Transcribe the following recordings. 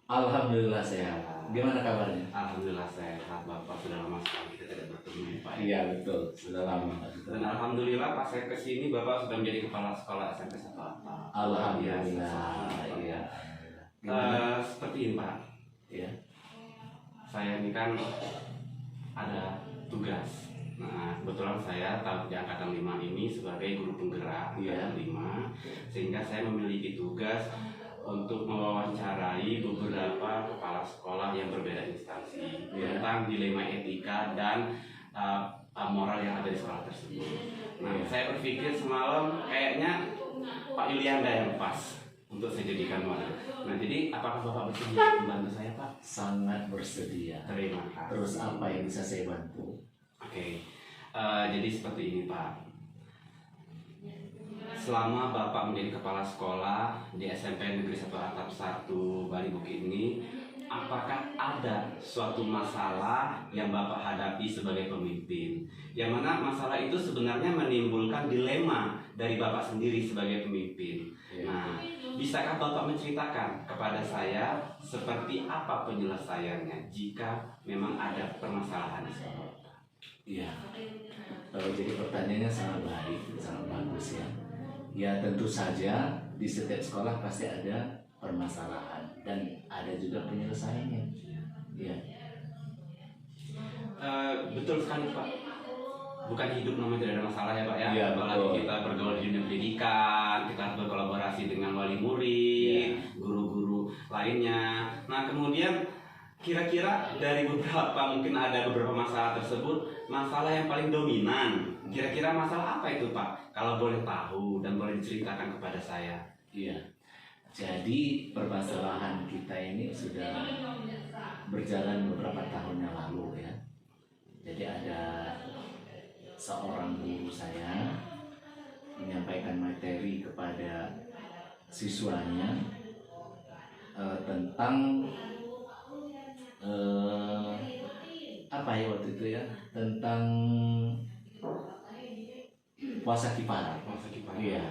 Alhamdulillah sehat. Gimana kabarnya? Alhamdulillah sehat, Bapak. Sudah lama sekali kita tidak bertemu ya, Pak. Iya betul, sudah lama. Dan alhamdulillah pas saya kesini Bapak sudah menjadi kepala sekolah SMP 1 Atap. Alhamdulillah. Iya. Seperti ini, Pak. Ya. Saya ini kan ada tugas. Nah, kebetulan saya di angkatan 5 ini sebagai guru penggerak Iya. angkatan 5, sehingga saya memiliki tugas untuk mewawancarai beberapa kepala sekolah yang berbeda instansi tentang dilema etika dan moral yang ada di sekolah tersebut. Nah, saya berpikir semalam kayaknya Pak Yulianda yang pas untuk saya jadikan wadah. Nah, jadi apakah Bapak bersedia membantu saya, Pak? Sangat bersedia. Terima kasih. Terus apa yang bisa saya bantu? Oke, jadi seperti ini, Pak. Selama Bapak menjadi kepala sekolah di SMP Negeri 1 Atap 1 Bali Bukit ini, apakah ada suatu masalah yang Bapak hadapi sebagai pemimpin? Yang mana masalah itu sebenarnya menimbulkan dilema dari Bapak sendiri sebagai pemimpin. Nah, bisakah Bapak menceritakan kepada saya seperti apa penyelesaiannya jika memang ada permasalahan di sekolah? Iya. Jadi pertanyaannya sangat baik, sangat bagus ya. Ya tentu saja di setiap sekolah pasti ada permasalahan dan ada juga penyelesaiannya. Ya. Betul sekali, Pak. Bukan hidup namanya tidak ada masalah ya, Pak ya. Ya, apalagi betul. kita bergaul di dunia pendidikan, kita harus berkolaborasi dengan wali murid, guru-guru lainnya. Nah, kemudian kira-kira dari mungkin ada beberapa masalah tersebut, masalah yang paling dominan. Kira-kira masalah apa itu, Pak? Kalau boleh tahu dan boleh diceritakan kepada saya. Iya. Jadi permasalahan kita ini sudah berjalan beberapa tahun yang lalu ya. Jadi ada seorang guru saya menyampaikan materi kepada siswanya tentang apa ya waktu itu ya, tentang puasa kifarat. Iya.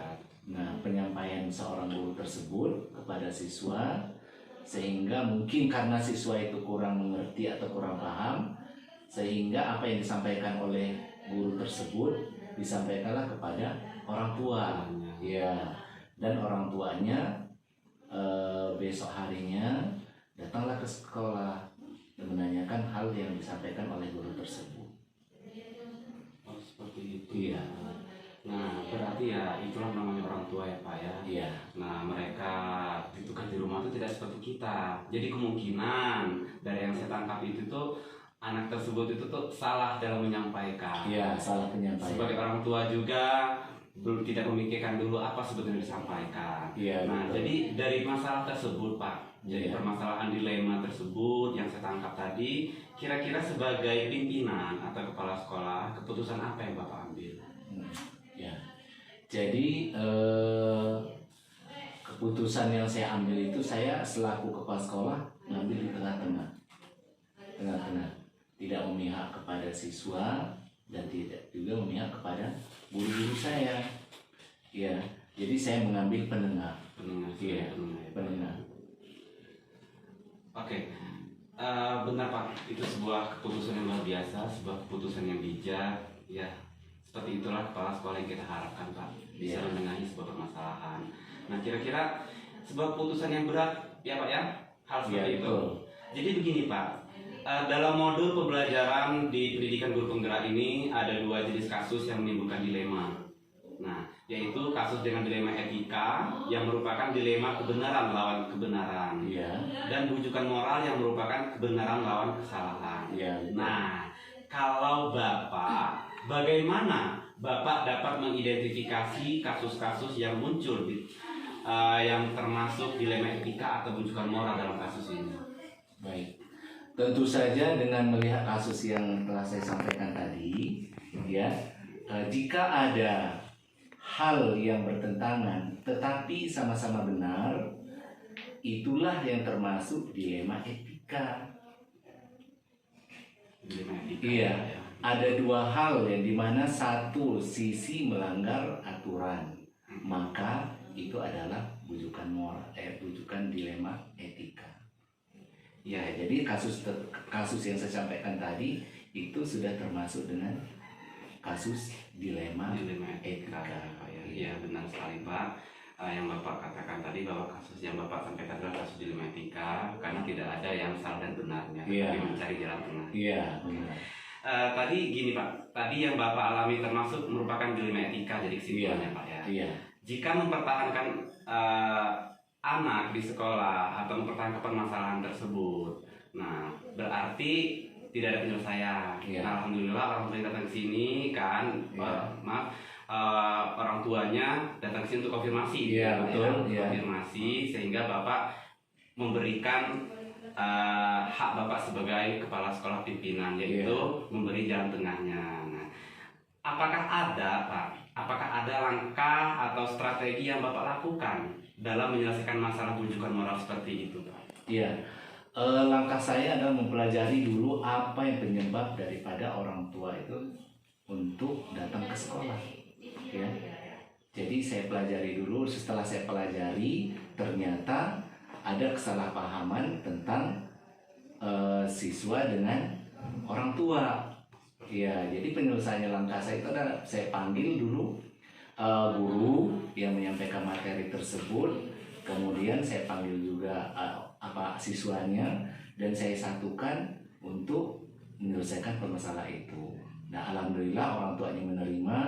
Nah, penyampaian seorang guru tersebut kepada siswa, sehingga mungkin karena siswa itu kurang mengerti atau kurang paham, sehingga apa yang disampaikan oleh guru tersebut disampaikanlah kepada orang tua. Ya. Dan orang tuanya besok harinya datanglah ke sekolah dan menanyakan hal yang disampaikan oleh guru tersebut. Oh, seperti itu. Iya. Nah, berarti ya itulah namanya orang tua ya, Pak ya. Iya. Nah, mereka itu kan di rumah itu tidak seperti kita. Jadi kemungkinan dari yang saya tangkap itu tuh anak tersebut itu tuh salah dalam menyampaikan. Iya, salah penyampaian. Sebagai orang tua juga belum tidak memikirkan dulu apa sebetulnya disampaikan. Iya. Nah, betul. jadi dari masalah tersebut, Pak, jadi permasalahan dilema tersebut yang saya tangkap tadi, kira-kira sebagai pimpinan atau kepala sekolah, keputusan apa yang Bapak ambil? Ya, jadi keputusan yang saya ambil itu, saya selaku kepala sekolah ngambil di tengah-tengah, tidak memihak kepada siswa dan tidak juga memihak kepada guru-guru saya. Ya, jadi saya mengambil penengah. Iya, penengah. Oke. Benar, Pak, itu sebuah keputusan yang luar biasa, sebuah keputusan yang bijak, ya. Seperti itulah kepala sekolah yang kita harapkan, Pak, bisa menengahi sebuah permasalahan. Nah, kira-kira sebuah keputusan yang berat, ya Pak ya, hal seperti itu. Jadi begini, Pak, dalam modul pembelajaran di pendidikan guru penggerak ini ada 2 jenis kasus yang menimbulkan dilema. Nah, yaitu kasus dengan dilema etika yang merupakan dilema kebenaran lawan kebenaran, dan bujukan moral yang merupakan kebenaran lawan kesalahan. Nah, kalau Bapak, bagaimana Bapak dapat mengidentifikasi kasus-kasus yang muncul yang termasuk dilema etika atau bujukan moral dalam kasus ini? Baik, tentu saja dengan melihat kasus yang telah saya sampaikan tadi, ya, jika ada hal yang bertentangan tetapi sama-sama benar, itulah yang termasuk dilema etika. Iya, ada 2 hal yang dimana satu sisi melanggar aturan, maka itu adalah bujukan moral, bujukan dilema etika. Ya, jadi kasus yang saya sampaikan tadi itu sudah termasuk dengan kasus dilema etika ya Pak ya. Iya benar sekali Pak. Yang Bapak katakan tadi bahwa kasus yang Bapak sampaikan adalah kasus dilema etika karena tidak ada yang salah dan benarnya, tapi mencari jalan tengah. Iya benar. Tadi gini Pak, tadi yang Bapak alami termasuk merupakan dilema etika jadi kesimpulannya Pak ya. Iya. Jika mempertahankan anak di sekolah atau mempertahankan permasalahan tersebut, nah berarti tidak ada penyelesaian. Iya. Nah, alhamdulillah orang tua yang datang ke sini kan, orang tuanya datang ke sini untuk konfirmasi. Iya betul. Konfirmasi sehingga Bapak memberikan hak Bapak sebagai kepala sekolah pimpinan, yaitu memberi jalan tengahnya. Nah, apakah ada Pak? Apakah ada langkah atau strategi yang Bapak lakukan dalam menyelesaikan masalah bujukan moral seperti itu Pak? Iya. Langkah saya adalah mempelajari dulu apa yang penyebab daripada orang tua itu untuk datang ke sekolah, ya. Jadi saya pelajari dulu. Setelah saya pelajari, ternyata ada kesalahpahaman tentang siswa dengan orang tua. Ya, jadi penyelesaiannya langkah saya itu adalah saya panggil dulu guru yang menyampaikan materi tersebut. Kemudian saya panggil juga siswanya dan saya satukan untuk menyelesaikan permasalahan itu. Nah, alhamdulillah orang tuanya menerima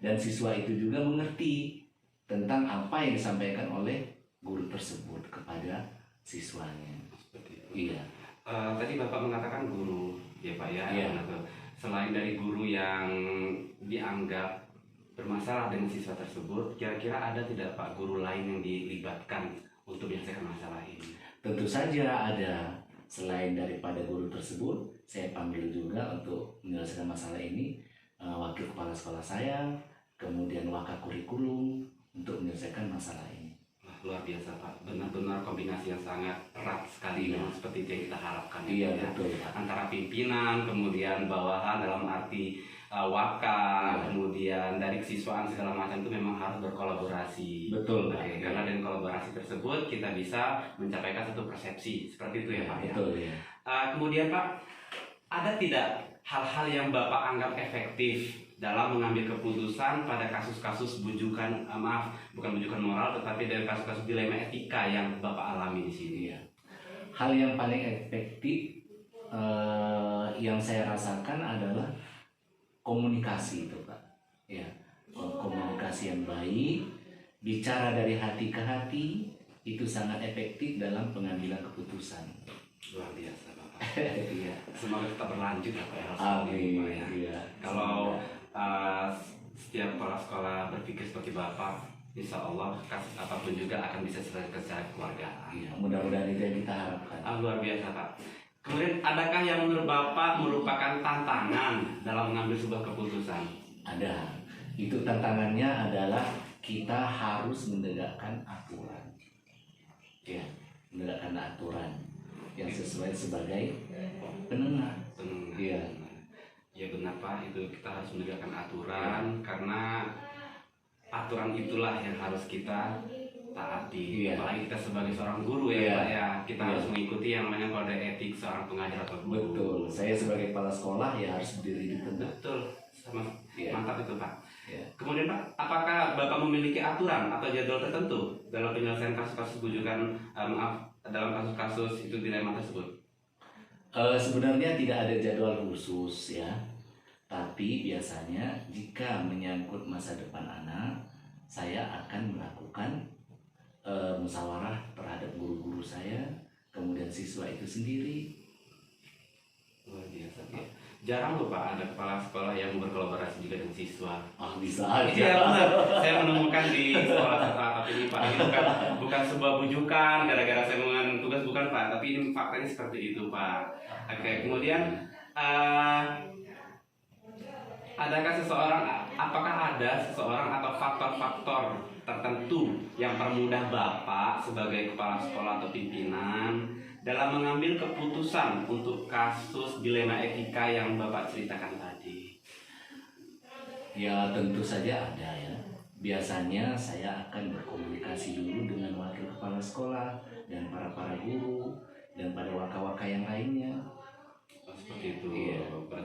dan siswa itu juga mengerti tentang apa yang disampaikan oleh guru tersebut kepada siswanya. Seperti itu. Iya. Tadi Bapak mengatakan guru, ya Pak ya. Iya. Selain dari guru yang dianggap bermasalah dengan siswa tersebut, kira-kira ada tidak Pak guru lain yang dilibatkan untuk menyelesaikan masalah ini? Tentu saja ada. Selain daripada guru tersebut, saya panggil juga untuk menyelesaikan masalah ini wakil kepala sekolah saya, kemudian wakakurikulum untuk menyelesaikan masalah ini. Wah, luar biasa Pak, benar-benar kombinasi yang sangat erat sekali, Iya. seperti itu yang kita harapkan. Iya ya. betul Pak. Antara pimpinan, kemudian bawahan dalam arti waka, kemudian dari kesiswaan segala macam itu memang harus berkolaborasi. Betul Pak. Karena dengan kolaborasi tersebut kita bisa mencapaikan satu persepsi seperti itu ya Pak. Betul ya. Kemudian Pak, ada tidak hal-hal yang Bapak anggap efektif dalam mengambil keputusan pada kasus-kasus bukan bujukan moral, tetapi dari kasus-kasus dilema etika yang Bapak alami di sini? Iya. Hal yang paling efektif yang saya rasakan adalah komunikasi itu Pak. Ya, komunikasi yang baik, bicara dari hati ke hati itu sangat efektif dalam pengambilan keputusan. Luar biasa Bapak. Iya. Semoga tetap berlanjut ya Pak ya. Amin. Pak, ya. Iya. Kalau setiap kepala sekolah berpikir seperti Bapak, insya Allah kasus apapun juga akan bisa selesai secara keluargaan. Iya, mudah-mudahan itu yang kita harapkan. Luar biasa Pak. Kemudian adakah yang menurut Bapak merupakan tantangan dalam mengambil sebuah keputusan? Ada. Itu tantangannya adalah kita harus menegakkan aturan. Ya, menegakkan aturan yang sesuai sebagai penengah. Iya. Ya benar Pak, itu kita harus menegakkan aturan karena aturan itulah yang harus kita taati. Iya. Apalagi kita sebagai seorang guru ya Iya. Pak ya, kita Iya. harus mengikuti yang namanya kode etik seorang pengajar atau guru. Betul. Saya sebagai kepala sekolah ya harus berdiri di tengah. Betul. Sama Iya. mantap itu Pak. Iya. Kemudian Pak, apakah Bapak memiliki aturan atau jadwal tertentu dalam penyelesaian kasus-kasus bujukan dalam kasus-kasus itu dilema tersebut? Sebenarnya tidak ada jadwal khusus ya, tapi biasanya jika menyangkut masa depan anak, saya akan melakukan musyawarah terhadap guru-guru saya, kemudian siswa itu sendiri. Luar biasa Pak. Jarang loh Pak ada kepala sekolah yang berkolaborasi juga dengan siswa. Bisa aja. Iya benar. Saya menemukan di sekolah startup ini Pak. Ini bukan sebuah bujukan gara-gara saya mengambil tugas, bukan Pak. Tapi ini faktanya seperti itu Pak. Oke, kemudian adakah apakah ada seseorang atau faktor-faktor tertentu yang mempermudah Bapak sebagai kepala sekolah atau pimpinan dalam mengambil keputusan untuk kasus dilema etika yang Bapak ceritakan tadi? Ya tentu saja ada ya. Biasanya saya akan berkomunikasi dulu dengan wakil kepala sekolah dan para guru dan pada waka-waka yang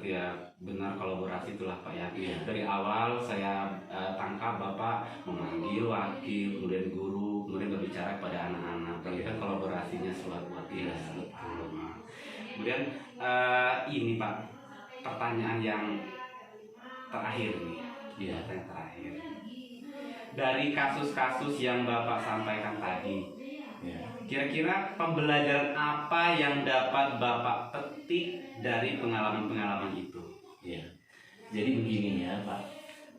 berarti ya benar kolaborasi itulah Pak ya. Iya. Dari awal saya tangkap Bapak memanggil wakil, kemudian guru, kemudian berbicara kepada anak-anak. Berarti kan kolaborasinya luar biasa. Kemudian ini Pak, pertanyaan yang terakhir nih. Iya. Pertanyaan terakhir. Dari kasus-kasus yang Bapak sampaikan tadi, Iya. kira-kira pembelajaran apa yang dapat Bapak petik dari pengalaman-pengalaman itu? Iya. Jadi begini ya Pak,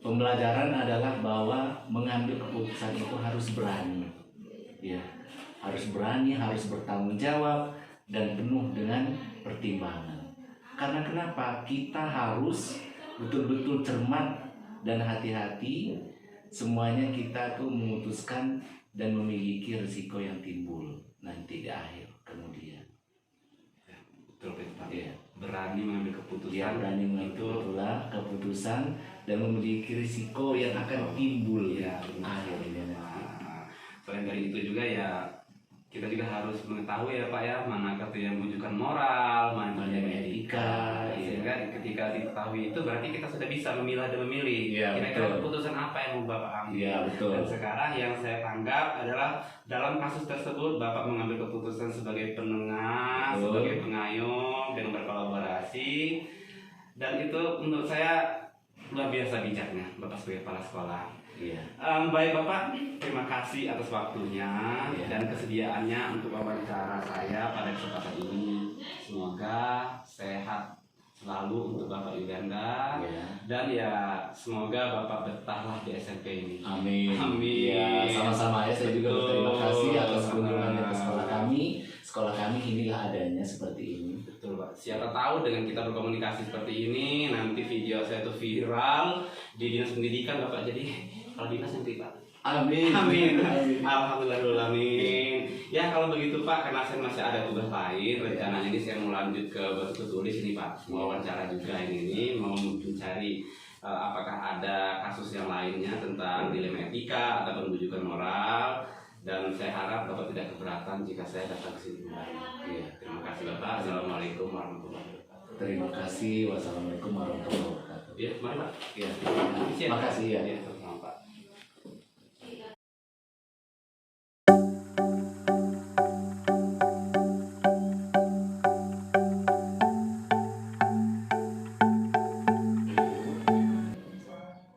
pembelajaran adalah bahwa mengambil keputusan itu harus berani, ya, harus berani, harus bertanggung jawab dan penuh dengan pertimbangan. Karena kenapa? Kita harus betul-betul cermat dan hati-hati. Semuanya kita tuh memutuskan dan memiliki risiko yang timbul nanti di akhir kemudian. Betul Pak. Ya. Berani mengambil keputusan. Dia berani mengambil keputusan dan memiliki risiko yang akan timbul Ya, akhirnya. Nah, selain dari itu juga ya kita juga harus mengetahui ya Pak ya, mana itu yang menunjukkan moral, mana yang etika. Iya. Sehingga ketika diketahui itu berarti kita sudah bisa memilah dan memilih. Iya, Kira-kira betul. keputusan apa yang mau Bapak ambil. Iya, betul. Dan sekarang yang saya tanggap adalah dalam kasus tersebut Bapak mengambil keputusan sebagai penengah, Betul. sebagai pengayom dengan berkolaborasi. Dan itu menurut saya luar biasa bijaknya Bapak sebagai kepala sekolah. Iya. Baik Bapak, terima kasih atas waktunya Iya. dan kesediaannya untuk wawancara saya pada kesempatan ini. Semoga sehat selalu untuk Bapak Yuganda. Iya. Dan ya semoga Bapak betahlah di SMP ini. Amin. Amin. Ya, sama-sama ya. Saya juga Betul. berterima kasih atas kunjungannya ke sekolah kami. Sekolah kami inilah adanya seperti ini. Betul Pak. Siapa tahu dengan kita berkomunikasi seperti ini, nanti video saya itu viral di dinas pendidikan Bapak jadi kalau dinas nanti Pak. Amin. Amin. Amin. Alhamdulillah. Ya kalau begitu Pak, karena saya masih ada tugas lain, rencananya ini saya mau lanjut ke Batu Tulis ini Pak, mau wawancara juga ini mau mencari apakah ada kasus yang lainnya tentang dilema etika atau penunjukan moral. Dan saya harap Bapak tidak keberatan jika saya datang ke sini kembali. Ya, terima kasih Bapak. Assalamualaikum warahmatullahi wabarakatuh. Terima kasih. Wassalamualaikum warahmatullahi wabarakatuh. Ya, mari Pak. Ya. Terima Makasih ya. sama Pak.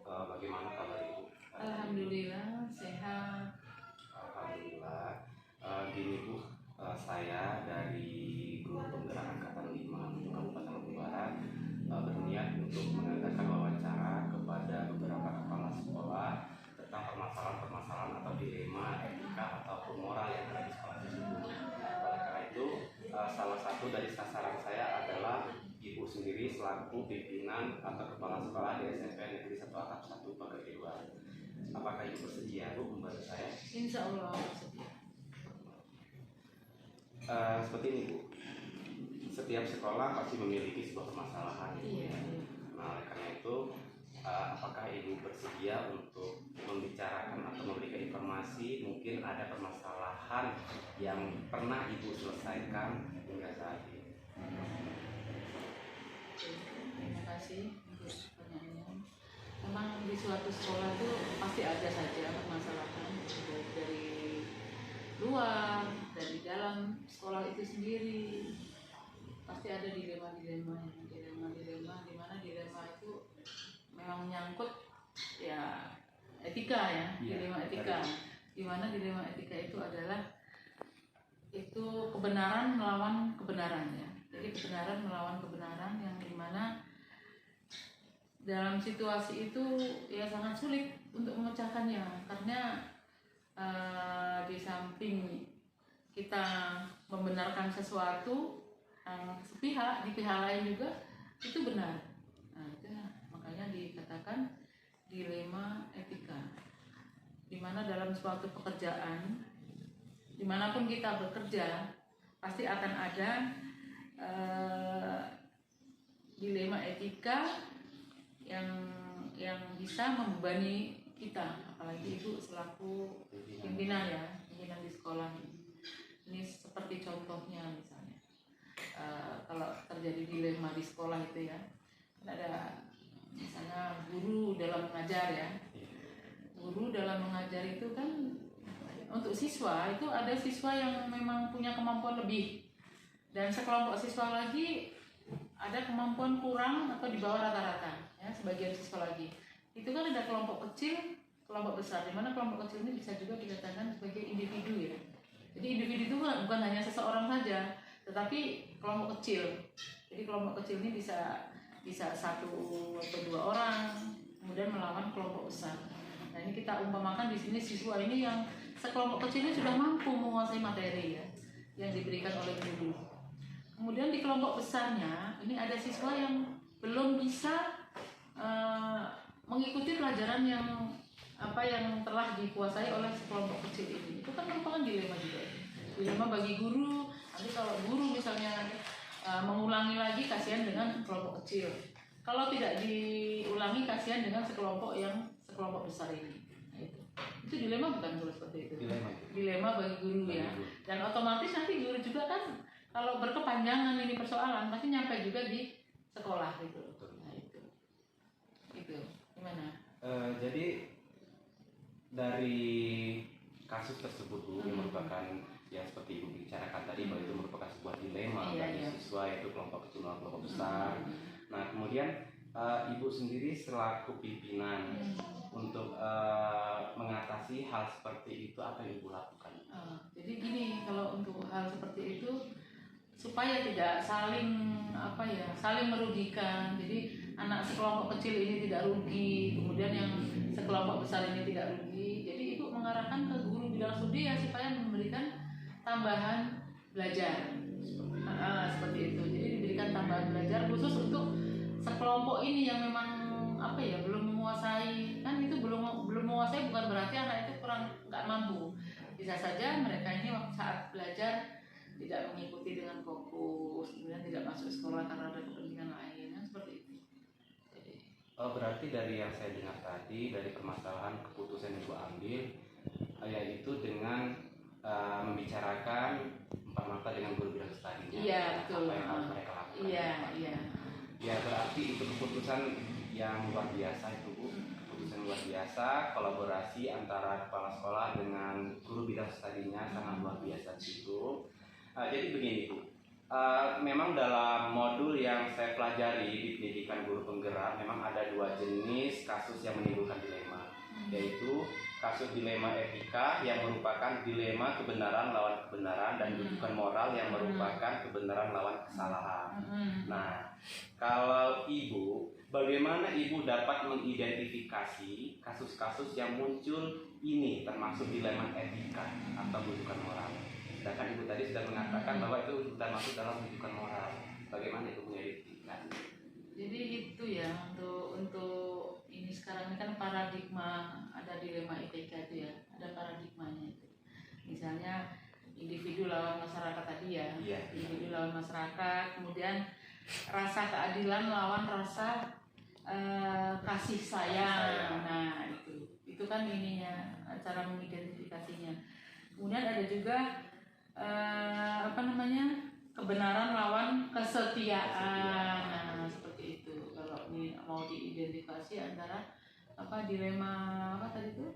Bagaimana kabar Ibu? Alhamdulillah sehat. Alhamdulillah. Gini Bu, saya dari Grup Penggerak Angkatan 5 untuk Kabupaten Lombok Barat berniat untuk mengadakan wawancara kepada beberapa kepala sekolah tentang permasalahan-permasalahan atau dilema etika ataupun moral yang ada di sekolah tersebut. Oleh karena itu, salah satu dari sasaran saya adalah Ibu sendiri selaku pimpinan atau kepala sekolah di SMP Negeri 1 Atap 1 Pagari 2. Apakah Ibu bersedia Bu membantu saya? Insya Allah bersedia. Seperti ini Bu, setiap sekolah pasti memiliki sebuah permasalahan. Iya. Nah oleh karena itu, apakah Ibu bersedia untuk membicarakan atau memberikan informasi mungkin ada permasalahan yang pernah Ibu selesaikan hingga saat ini? Terima kasih untuk pertanyaannya. Memang di suatu sekolah itu pasti ada saja permasalahan baik dari luar, dari dalam sekolah itu sendiri. Pasti ada dilema-dilema di mana dilema itu memang menyangkut ya etika ya, dilema etika. Di mana dilema etika itu adalah itu kebenaran melawan kebenaran ya. Jadi kebenaran melawan kebenaran yang dimana dalam situasi itu ya sangat sulit untuk memecahkannya karena di samping kita membenarkan sesuatu yang sepihak di pihak lain juga itu benar. Nah, itu makanya dikatakan dilema etika. Di mana dalam suatu pekerjaan dimanapun kita bekerja pasti akan ada dilema etika yang bisa membebani kita, apalagi Ibu selaku pimpinan ya, pimpinan di sekolah ini seperti contohnya misalnya kalau terjadi dilema di sekolah itu ya, Ada misalnya guru dalam mengajar ya. Guru dalam mengajar itu kan untuk siswa itu ada siswa yang memang punya kemampuan lebih dan sekelompok siswa lagi ada kemampuan kurang atau di bawah rata-rata ya, sebagian siswa lagi. Itu kan ada kelompok kecil, kelompok besar, di mana kelompok kecil ini bisa juga dikatakan sebagai individu ya. Jadi individu itu bukan hanya seseorang saja, tetapi kelompok kecil. Jadi kelompok kecil ini bisa 1 atau 2 orang kemudian melawan kelompok besar. Nah, ini kita umpamakan di sini siswa ini yang sekelompok kecil ini sudah mampu menguasai materi ya yang diberikan oleh guru. Kemudian di kelompok besarnya ini ada siswa yang belum bisa mengikuti pelajaran yang telah dikuasai oleh sekelompok kecil ini. Itu kan merupakan dilema juga. Dilema bagi guru. Nanti kalau guru misalnya mengulangi lagi, kasihan dengan kelompok kecil. Kalau tidak diulangi, kasihan dengan sekelompok besar ini. Nah, itu dilema bukan guru seperti itu? Dilema bagi guru ya. Dan otomatis nanti guru juga kan kalau berkepanjangan ini persoalan pasti nyampe juga di sekolah gitu. Nah, itu gimana? Jadi dari kasus tersebut Bu, yang merupakan ya seperti Ibu bicarakan tadi bahwa itu merupakan sebuah dilema bagi siswa, yaitu kelompok kecil dan kelompok besar. Nah, kemudian Ibu sendiri selaku pimpinan untuk mengatasi hal seperti itu, apa yang Ibu lakukan? Jadi gini, kalau untuk hal seperti itu supaya tidak saling merugikan. Jadi anak sekelompok kecil ini tidak rugi, kemudian yang sekelompok besar ini tidak rugi. Jadi Ibu mengarahkan ke guru bidang studi ya supaya memberikan tambahan belajar. Seperti itu. Jadi diberikan tambahan belajar khusus untuk sekelompok ini yang memang belum menguasai. Kan itu belum menguasai bukan berarti anak itu nggak mampu. Bisa saja mereka ini saat belajar tidak mengikuti dengan fokus, kemudian tidak masuk sekolah karena ada kepentingan lain, kan seperti itu. Jadi, berarti dari yang saya dengar tadi, dari permasalahan keputusan yang Ibu ambil, yaitu dengan membicarakan empat dengan guru bidang studinya. Iya, betul. Apa yang harus mereka lakukan? Iya. Ya, berarti itu keputusan yang luar biasa itu Bu. Keputusan luar biasa, kolaborasi antara kepala sekolah dengan guru bidang studinya sangat luar biasa itu. Jadi begini Bu, memang dalam modul yang saya pelajari di pendidikan guru penggerak memang ada 2 jenis kasus yang menimbulkan dilema, yaitu kasus dilema etika yang merupakan dilema kebenaran lawan kebenaran dan rujukan moral yang merupakan kebenaran lawan kesalahan. Nah, kalau Ibu, bagaimana Ibu dapat mengidentifikasi kasus-kasus yang muncul ini termasuk dilema etika atau rujukan moral? Sedangkan Ibu tadi sudah mengatakan bahwa itu termasuk dalam rujukan moral. Bagaimana Ibu mengidentifikasi? Jadi itu ya untuk ini sekarang ini kan paradigma, ada dilema etika itu ya, ada paradigmanya itu. Misalnya individu lawan masyarakat tadi ya, individu lawan masyarakat, kemudian rasa keadilan lawan rasa kasih sayang. Nah itu kan ininya cara mengidentifikasinya. Kemudian ada juga kebenaran lawan kesetiaan. Nah, seperti itu. Kalau ini mau diidentifikasi antara dilema tadi itu?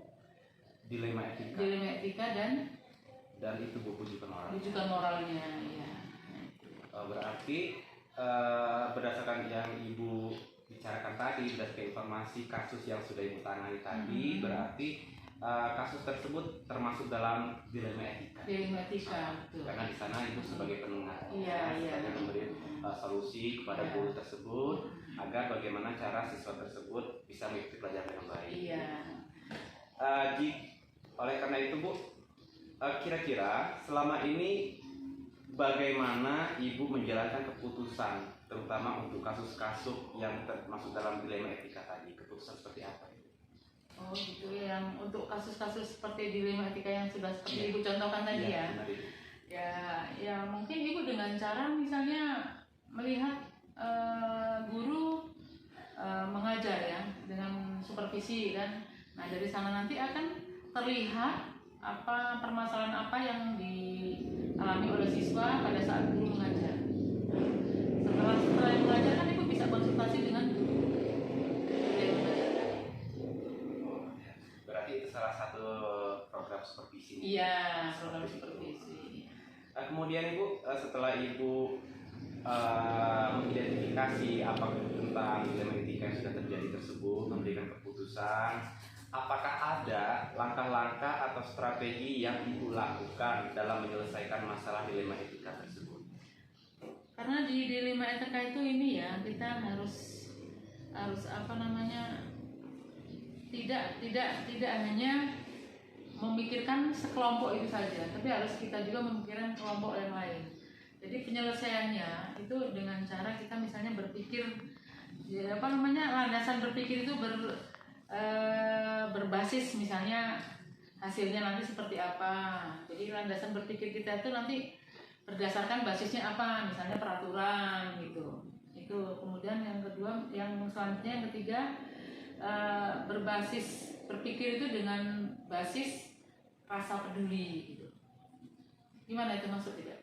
Dilema etika. Dilema etika dan itu rujukan moral. Rujukan moralnya, ya. Berarti berdasarkan yang Ibu bicarakan tadi, berdasarkan informasi kasus yang sudah Ibu tangani tadi, berarti kasus tersebut termasuk dalam dilema etika. Dilema etika, betul. Karena di sana Ibu sebagai penengah, sebagai memberi solusi kepada guru tersebut agar bagaimana cara siswa tersebut bisa mengikuti pelajaran dengan baik. Iya. Oleh karena itu Bu, kira-kira selama ini bagaimana Ibu menjalankan keputusan, terutama untuk kasus-kasus yang termasuk dalam dilema etika tadi? Keputusan seperti apa? Oh gitu ya, yang untuk kasus-kasus seperti dilema etika yang sudah seperti Ibu contohkan tadi ya. Ya mungkin Ibu dengan cara misalnya melihat guru mengajar ya dengan supervisi kan. Nah dari sana nanti akan terlihat permasalahan apa yang dialami oleh siswa pada saat guru mengajar. Setelah mengajar kan Ibu bisa konsultasi dengan guru supervisi. Iya, program supervisi. Kemudian Ibu, setelah Ibu mengidentifikasi apa tentang dilema etika yang sudah terjadi tersebut, memberikan keputusan, apakah ada langkah-langkah atau strategi yang Ibu lakukan dalam menyelesaikan masalah dilema etika tersebut? Karena di dilema etika itu ini ya, kita harus apa namanya, tidak hanya memikirkan sekelompok itu saja, tapi harus kita juga memikirkan kelompok yang lain. Jadi penyelesaiannya itu dengan cara kita misalnya berpikir, ya, apa namanya, landasan berpikir itu berbasis misalnya hasilnya nanti seperti apa. Jadi landasan berpikir kita itu nanti berdasarkan basisnya apa, misalnya peraturan gitu. Itu kemudian yang kedua, yang selanjutnya yang ketiga, berbasis berpikir itu dengan basis rasa peduli gitu. Gimana itu maksud tidak?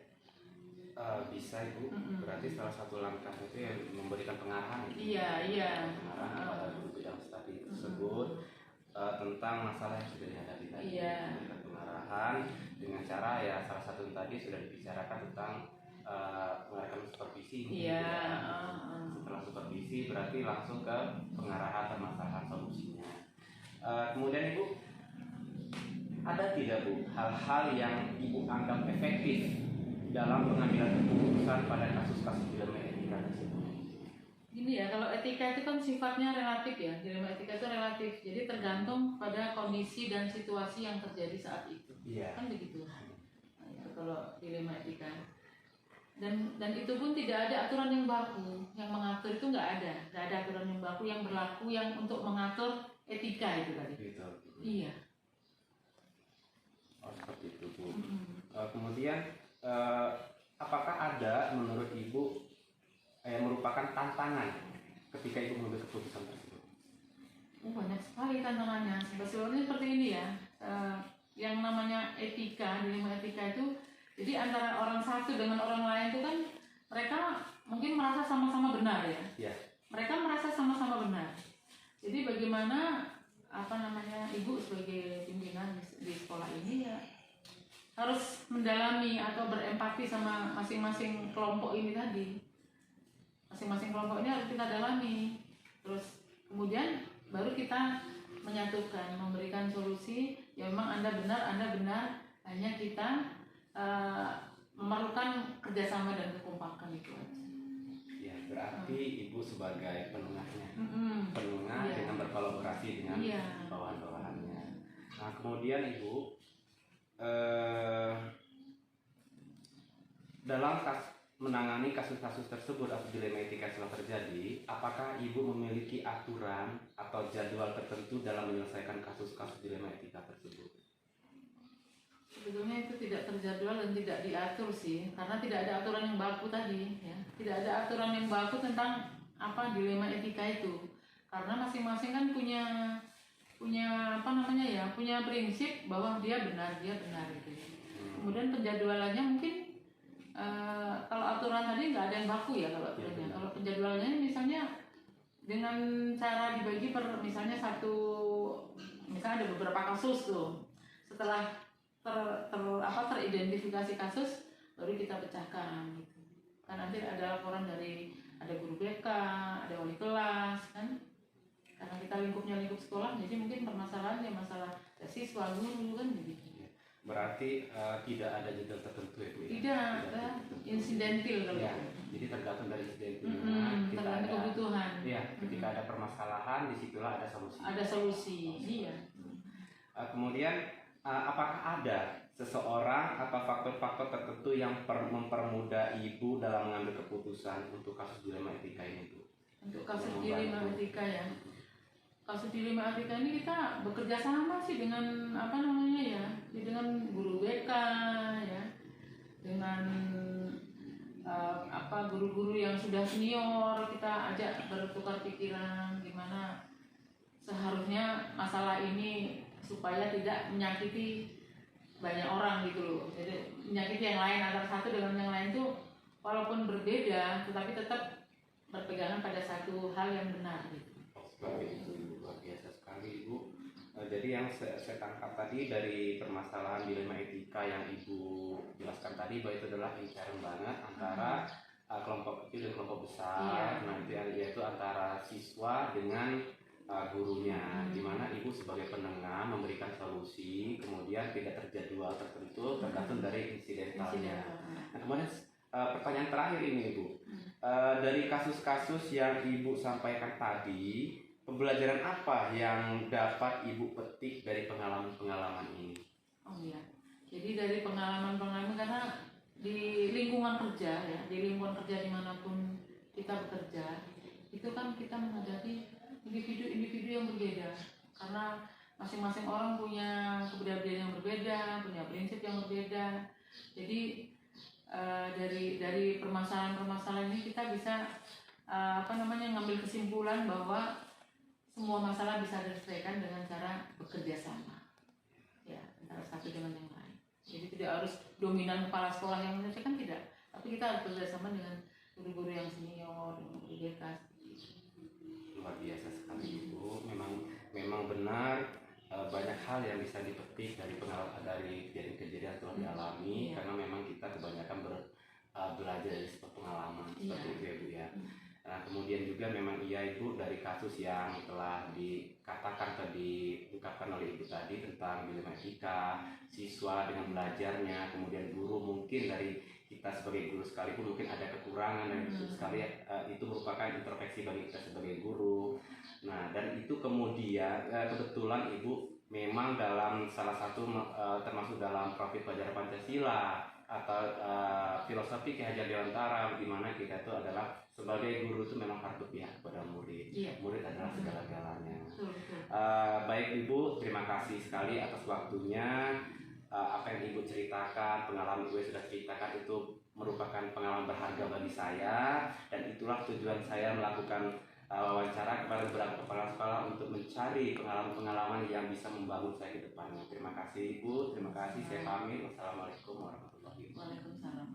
Bisa Ibu, berarti salah satu langkah itu yang memberikan pengarahan. Iya. Pengarahan kepada guru bidang studi tersebut tentang masalah yang sudah dihadapi tadi. Iya. Memberikan pengarahan dengan cara ya salah satu yang tadi sudah dibicarakan tentang pengarahan supervisi. Iya. Setelah supervisi berarti langsung ke pengarahan permasalahan solusinya. Kemudian Ibu, ada tidak Bu hal-hal yang Ibu anggap efektif dalam pengambilan keputusan pada kasus-kasus dilema etika tersebut? Gini ya, kalau etika itu kan sifatnya relatif ya, dilema etika itu relatif, jadi tergantung pada kondisi dan situasi yang terjadi saat itu. Iya. Kan begitu. Nah, itu kalau dilema etika. Dan itu pun tidak ada aturan yang baku yang mengatur, itu nggak ada aturan yang baku yang berlaku yang untuk mengatur etika itu tadi. Gitu. Iya. Oh, seperti itu Bu. Kemudian apakah ada menurut Ibu yang merupakan tantangan ketika Ibu mengambil keputusan tersebut? Banyak sekali tantangannya. Sebetulnya seperti ini ya, yang namanya etika, dilema etika itu, jadi antara orang satu dengan orang lain itu kan mereka mungkin merasa sama-sama benar ya. Iya. Mereka merasa sama-sama benar. Jadi bagaimana apa namanya, Ibu sebagai pimpinan di sekolah ini ya harus mendalami atau berempati sama masing-masing kelompok ini tadi. Masing-masing kelompok ini harus kita dalami. Terus kemudian baru kita menyatukan, memberikan solusi. Ya memang Anda benar, hanya kita memerlukan kerjasama dan kekompakan itu aja. Ya, berarti Ibu sebagai penengahnya, penengah Iya. dengan berkolaborasi dengan Iya. bawahan-bawahannya. Nah, kemudian Ibu dalam menangani kasus-kasus tersebut atau dilema etika yang telah terjadi, apakah Ibu memiliki aturan atau jadwal tertentu dalam menyelesaikan kasus-kasus dilema etika tersebut? Sebetulnya itu tidak terjadwal dan tidak diatur sih, karena tidak ada aturan yang baku tadi ya. Tidak ada aturan yang baku tentang apa dilema etika itu. Karena masing-masing kan punya apa namanya ya, punya prinsip bahwa dia benar gitu. Kemudian penjadwalannya mungkin kalau aturan tadi nggak ada yang baku ya kalau aturannya. Kalau penjadwalannya misalnya dengan cara dibagi per misalnya misalnya ada beberapa kasus tuh. Setelah teridentifikasi kasus baru kita pecahkan gitu. Kan nanti ada laporan dari ada guru BK, ada wali kelas kan. Karena kita lingkup sekolah, jadi mungkin permasalahannya masalah siswa guru kan begitu. Berarti tidak ada jadwal tertentu ya Bu? Tidak, insidentil kalau ya, itu. jadi tergantung dari insidentilnya. Tergantung kebutuhan. Iya, ketika ada permasalahan, disitulah ada solusi. Ada solusi, iya. Kemudian apakah ada seseorang atau faktor-faktor tertentu yang mempermudah Ibu dalam mengambil keputusan untuk kasus dilema etika ini Bu? Untuk kasus dilema etika ya. Kasus dilema etika ini kita bekerja sama sih dengan apa namanya ya, dengan guru BK ya, dengan guru-guru yang sudah senior, kita ajak bertukar pikiran gimana seharusnya masalah ini supaya tidak menyakiti banyak orang gitu loh. Jadi menyakiti yang lain, antara satu dengan yang lain tuh walaupun berbeda tetapi tetap berpegangan pada satu hal yang benar gitu. Seperti itu, luar biasa sekali Ibu. Jadi yang saya tangkap tadi dari permasalahan dilema etika yang Ibu jelaskan tadi, bahwa itu adalah intern banget antara kelompok kecil dan kelompok besar. Nah itu yaitu antara siswa dengan gurunya, di mana Ibu sebagai penengah memberikan solusi, kemudian tidak terjadwal tertentu tergantung dari insidentalnya. Nah kemudian pertanyaan terakhir ini Ibu, dari kasus-kasus yang Ibu sampaikan tadi, pembelajaran apa yang dapat Ibu petik dari pengalaman-pengalaman ini? Oh iya, jadi dari pengalaman-pengalaman, karena di lingkungan kerja ya, di lingkungan kerja dimanapun kita bekerja, itu kan kita menghadapi individu-individu yang berbeda, karena masing-masing orang punya kepribadian yang berbeda, punya prinsip yang berbeda. Jadi dari permasalahan-permasalahan ini kita bisa ngambil kesimpulan bahwa semua masalah bisa diselesaikan dengan cara bekerja sama, ya, antara satu dengan yang lain. Jadi tidak harus dominan kepala sekolah yang menyelesaikan, tidak, tapi kita harus bekerja sama dengan guru-guru yang senior, dengan guru BK. Luar biasa sekali Ibu. Memang benar, banyak hal yang bisa dipetik dari kejadian-kejadian telah dialami, karena memang kita kebanyakan belajar dari sebuah pengalaman seperti itu ya Bu ya. Nah, kemudian juga memang Ibu dari kasus yang telah diungkapkan oleh Ibu tadi tentang dilema etika, siswa dengan belajarnya, kemudian guru mungkin dari kita sebagai guru sekalipun mungkin ada kekurangan, dan itu sekali itu merupakan introspeksi bagi kita sebagai guru. Nah, dan itu kemudian kebetulan Ibu memang dalam salah satu termasuk dalam profil pelajaran Pancasila atau filosofi Ki Hajar Dewantara, di mana kita itu adalah sebagai guru itu memang harus berpihak kepada murid. Murid adalah segala-galanya. Baik Ibu, terima kasih sekali atas waktunya. Apa yang Ibu ceritakan, pengalaman Ibu sudah ceritakan itu merupakan pengalaman berharga bagi saya, dan itulah tujuan saya melakukan wawancara kepada beberapa kepala sekolah untuk mencari pengalaman-pengalaman yang bisa membangun saya ke depannya. Terima kasih Ibu, terima kasih. Saya pamit. Wassalamualaikum warahmatullahi wabarakatuh. Waalaikumsalam.